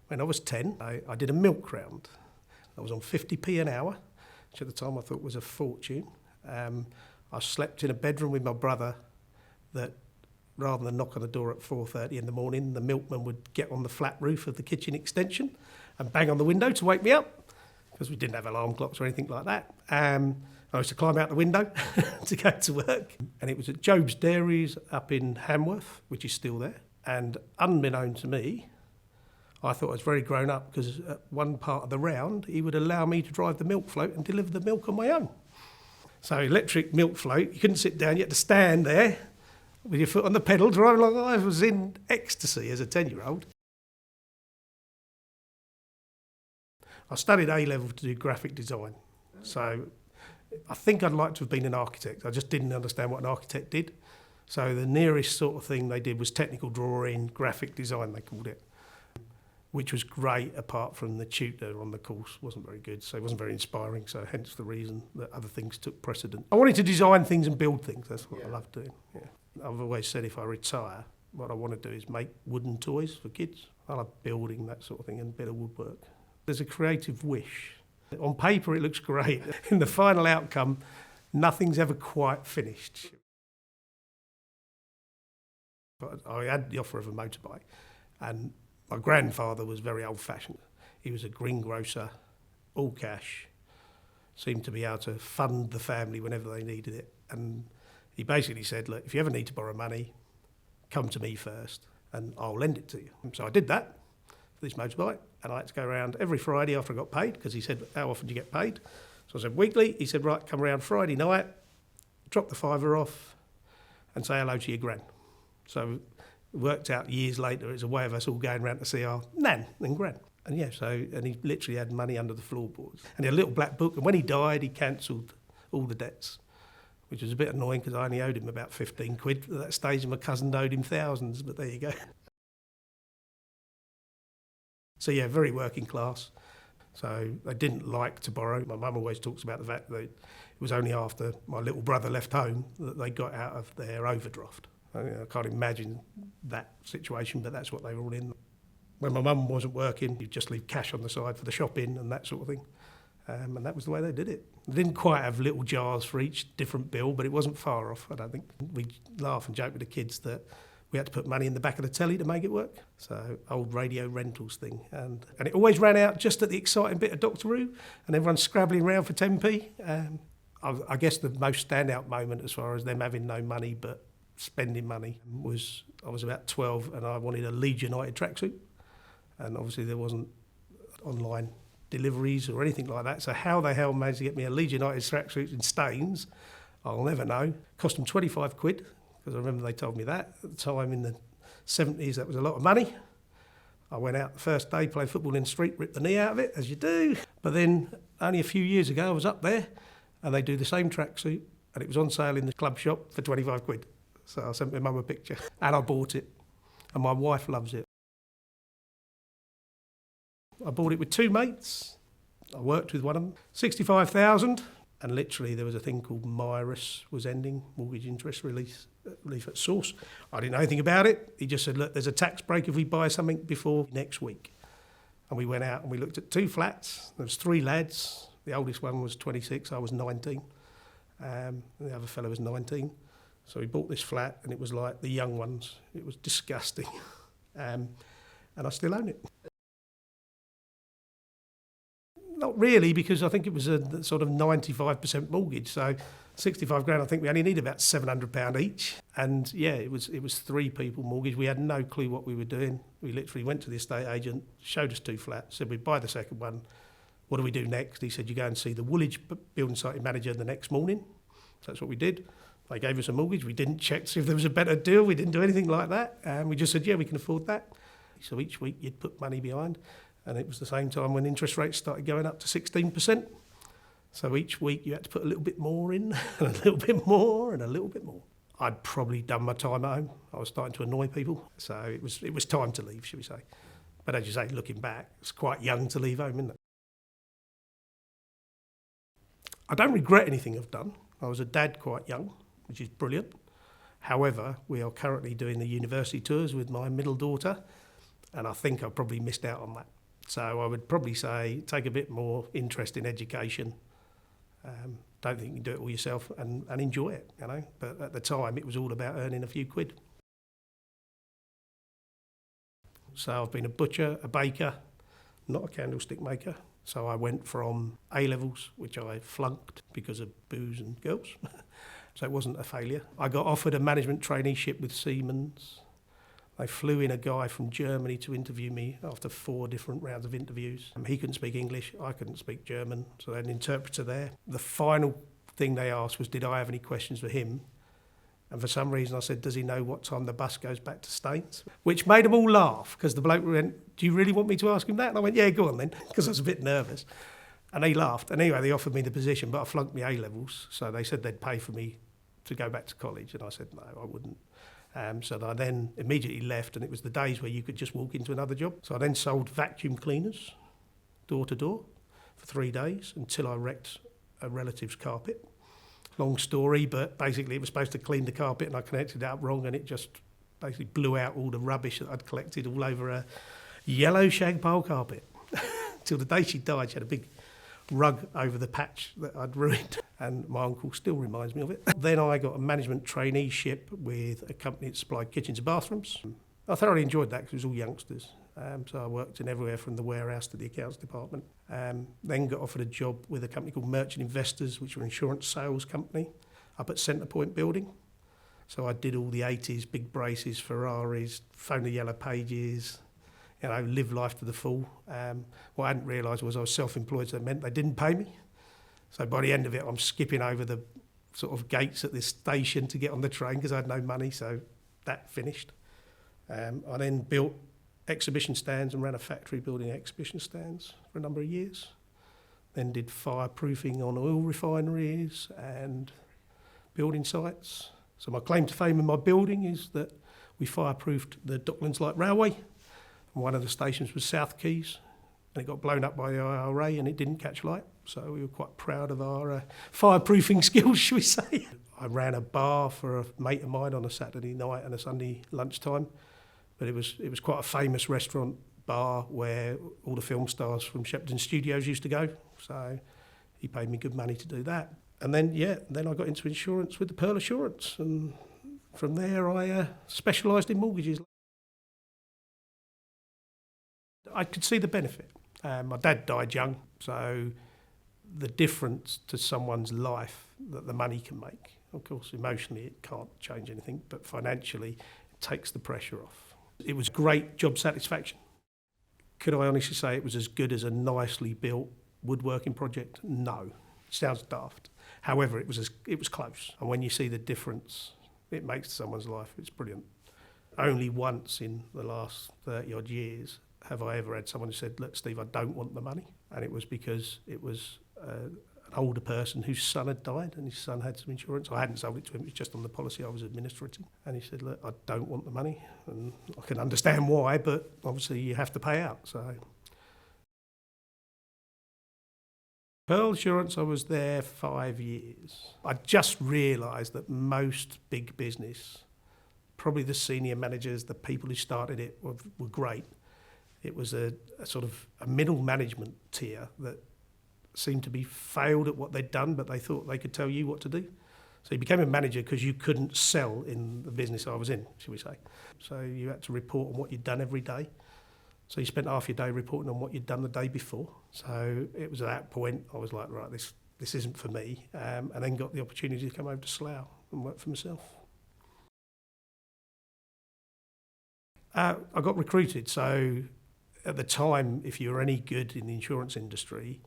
When I was 10, I did a milk round. I was on 50p an hour, which at the time I thought was a fortune. I slept in a bedroom with my brother that rather than knock on the door at 4:30 in the morning, the milkman would get on the flat roof of the kitchen extension and bang on the window to wake me up, because we didn't have alarm clocks or anything like that. I used to climb out the window to go to work. And it was at Job's Dairies up in Hamworth, which is still there. And unbeknown to me, I thought I was very grown up, because at one part of the round, he would allow me to drive the milk float and deliver the milk on my own. So electric milk float, you couldn't sit down, you had to stand there with your foot on the pedal, driving like I was in ecstasy as a 10-year-old. I studied A-level to do graphic design. So I think I'd like to have been an architect. I just didn't understand what an architect did. So the nearest sort of thing they did was technical drawing, graphic design, they called it, which was great, apart from the tutor on the course wasn't very good, so it wasn't very inspiring, so hence the reason that other things took precedent. I wanted to design things and build things, that's what I love doing. Yeah. I've always said if I retire, what I want to do is make wooden toys for kids. I love building, that sort of thing, and a bit of woodwork. There's a creative wish. On paper it looks great. In the final outcome, nothing's ever quite finished. But I had the offer of a motorbike, and my grandfather was very old-fashioned. He was a greengrocer, all cash, seemed to be able to fund the family whenever they needed it. And he basically said, look, if you ever need to borrow money, come to me first and I'll lend it to you. So I did that for this motorbike, and I had to go around every Friday after I got paid, because he said, how often do you get paid? So I said, weekly. He said, right, come around Friday night, drop the £5 off and say hello to your gran. So it worked out years later, it's a way of us all going around to see our nan and gran. And yeah, and he literally had money under the floorboards. And he had a little black book, and when he died, he cancelled all the debts, which was a bit annoying because I only owed him about 15 quid at that stage, and my cousin owed him thousands, but there you go. So yeah, very working class. So they didn't like to borrow. My mum always talks about the fact that it was only after my little brother left home that they got out of their overdraft. I can't imagine that situation, but that's what they were all in. When my mum wasn't working, you'd just leave cash on the side for the shopping and that sort of thing. And that was the way they did it. They didn't quite have little jars for each different bill, but it wasn't far off, I don't think. We laugh and joke with the kids that we had to put money in the back of the telly to make it work. So, old radio rentals thing. And it always ran out just at the exciting bit of Doctor Who, and everyone's scrabbling around for 10p. I guess the most standout moment as far as them having no money but spending money was I was about 12 and I wanted a Leeds United tracksuit. And obviously there wasn't online deliveries or anything like that. So how the hell managed to get me a Leeds United tracksuit in Staines, I'll never know. Cost them 25 quid, because I remember they told me that. At the time in the 70s, that was a lot of money. I went out the first day, played football in the street, ripped the knee out of it, as you do. But then only a few years ago, I was up there and they do the same tracksuit and it was on sale in the club shop for 25 quid. So I sent my mum a picture and I bought it. And my wife loves it. I bought it with two mates. I worked with one of them. 65,000, and literally there was a thing called MIRAS was ending, mortgage interest relief at source. I didn't know anything about it. He just said, look, there's a tax break if we buy something before next week. And we went out and we looked at two flats. There was three lads. The oldest one was 26, I was 19. And the other fellow was 19. So we bought this flat and it was like the young ones. It was disgusting. And I still own it. Not really, because I think it was a sort of 95% mortgage. So 65 grand, I think we only need about £700 each. And yeah, it was 3 people mortgage. We had no clue what we were doing. We literally went to the estate agent, showed us 2 flats, said we'd buy the second one. What do we do next? He said, you go and see the Woolwich building site manager the next morning. So that's what we did. They gave us a mortgage. We didn't check to see if there was a better deal. We didn't do anything like that. And we just said, yeah, we can afford that. So each week you'd put money behind. And it was the same time when interest rates started going up to 16%. So each week you had to put a little bit more in, and a little bit more, and a little bit more. I'd probably done my time at home. I was starting to annoy people. So it was time to leave, should we say. But as you say, looking back, it's quite young to leave home, isn't it? I don't regret anything I've done. I was a dad quite young, which is brilliant. However, we are currently doing the university tours with my middle daughter. And I think I probably missed out on that. So I would probably say take a bit more interest in education. Don't think you can do it all yourself and enjoy it, you know. But at the time, it was all about earning a few quid. So I've been a butcher, a baker, not a candlestick maker. So I went from A-levels, which I flunked because of booze and girls. So it wasn't a failure. I got offered a management traineeship with Siemens. They flew in a guy from Germany to interview me after 4 different rounds of interviews. He couldn't speak English, I couldn't speak German, so they had an interpreter there. The final thing they asked was, did I have any questions for him? And for some reason I said, does he know what time the bus goes back to Staines? Which made them all laugh, because the bloke went, do you really want me to ask him that? And I went, yeah, go on then, because I was a bit nervous. And he laughed. And anyway, they offered me the position, but I flunked my A-levels, so they said they'd pay for me to go back to college, and I said, no, I wouldn't. So I then immediately left, and it was the days where you could just walk into another job. So I then sold vacuum cleaners door to door for 3 days until I wrecked a relative's carpet. Long story, but basically it was supposed to clean the carpet and I connected it up wrong, and it just basically blew out all the rubbish that I'd collected all over a yellow shag pile carpet. Till the day she died, she had a big rug over the patch that I'd ruined, and my uncle still reminds me of it. Then I got a management traineeship with a company that supplied kitchens and bathrooms. I thoroughly enjoyed that because it was all youngsters. So I worked in everywhere from the warehouse to the accounts department. Then got offered a job with a company called Merchant Investors, which were an insurance sales company, up at Centre Point Building. So I did all the 80s, big braces, Ferraris, phone the yellow pages, you know, live life to the full. What I hadn't realised was I was self-employed, so it meant they didn't pay me. So by the end of it, I'm skipping over the sort of gates at this station to get on the train because I had no money, so that finished. I then built exhibition stands and ran a factory building exhibition stands for a number of years. Then did fireproofing on oil refineries and building sites. So my claim to fame in my building is that we fireproofed the Docklands Light Railway. And one of the stations was South Quays, and it got blown up by the IRA and it didn't catch light. So we were quite proud of our fireproofing skills, shall we say. I ran a bar for a mate of mine on a Saturday night and a Sunday lunchtime. But it was quite a famous restaurant bar where all the film stars from Shepperton Studios used to go. So he paid me good money to do that. And then I got into insurance with the Pearl Assurance. And from there I specialised in mortgages. I could see the benefit. My dad died young, so the difference to someone's life that the money can make. Of course, emotionally it can't change anything, but financially it takes the pressure off. It was great job satisfaction. Could I honestly say it was as good as a nicely built woodworking project? No. It sounds daft. However, it was close. And when you see the difference it makes to someone's life, it's brilliant. Only once in the last 30 odd years have I ever had someone who said, look, Steve, I don't want the money. And it was because it was an older person whose son had died and his son had some insurance. I hadn't sold it to him, it was just on the policy I was administrating. And he said, look, I don't want the money. And I can understand why, but obviously you have to pay out. So Pearl Assurance, I was there 5 years. I just realised that most big business, probably the senior managers, the people who started it were great. It was a sort of a middle management tier that seemed to be failed at what they'd done, but they thought they could tell you what to do. So you became a manager because you couldn't sell in the business I was in, shall we say. So you had to report on what you'd done every day. So you spent half your day reporting on what you'd done the day before. So it was at that point I was like, right, this isn't for me. And then got the opportunity to come over to Slough and work for myself. I got recruited. So at the time, if you were any good in the insurance industry,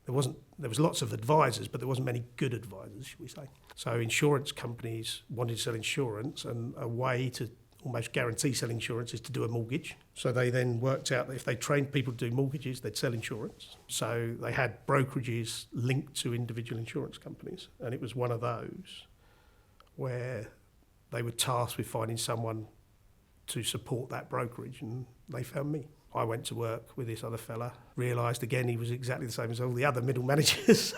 there was lots of advisors, but there wasn't many good advisors, should we say. So insurance companies wanted to sell insurance, and a way to almost guarantee selling insurance is to do a mortgage. So they then worked out that if they trained people to do mortgages, they'd sell insurance. So they had brokerages linked to individual insurance companies, and it was one of those where they were tasked with finding someone to support that brokerage, and they found me. I went to work with this other fella, realised again he was exactly the same as all the other middle managers.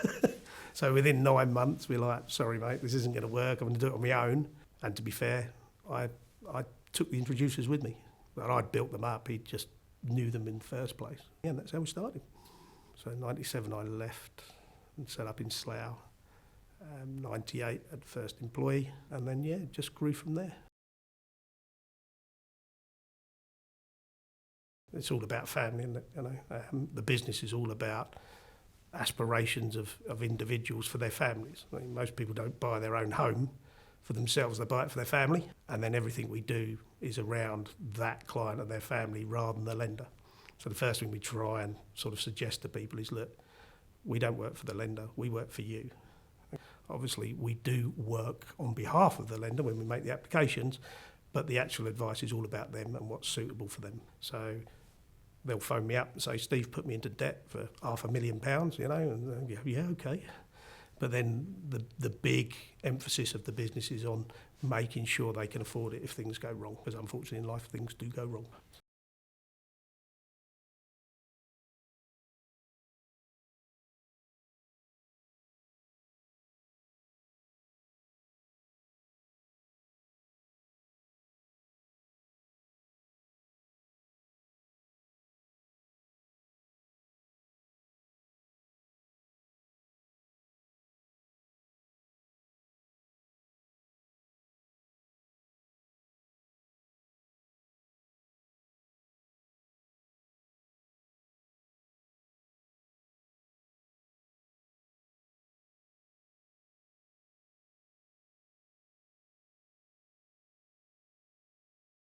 So within 9 months, we were like, sorry mate, this isn't going to work, I'm going to do it on my own. And to be fair, I took the introducers with me. that I'd built them up. He just knew them in the first place. Yeah, and that's how we started. So in 97 I left and set up in Slough. 98 at first employee, and then it just grew from there. It's all about family, isn't it? The business is all about aspirations of individuals for their families. I mean, most people don't buy their own home for themselves, they buy it for their family, and then everything we do is around that client and their family rather than the lender. So the first thing we try and sort of suggest to people is, look, we don't work for the lender, we work for you. Obviously, we do work on behalf of the lender when we make the applications, but the actual advice is all about them and what's suitable for them. So they'll phone me up and say, Steve put me into debt for £500,000, and yeah, okay. But then the big emphasis of the business is on making sure they can afford it if things go wrong, because unfortunately in life things do go wrong.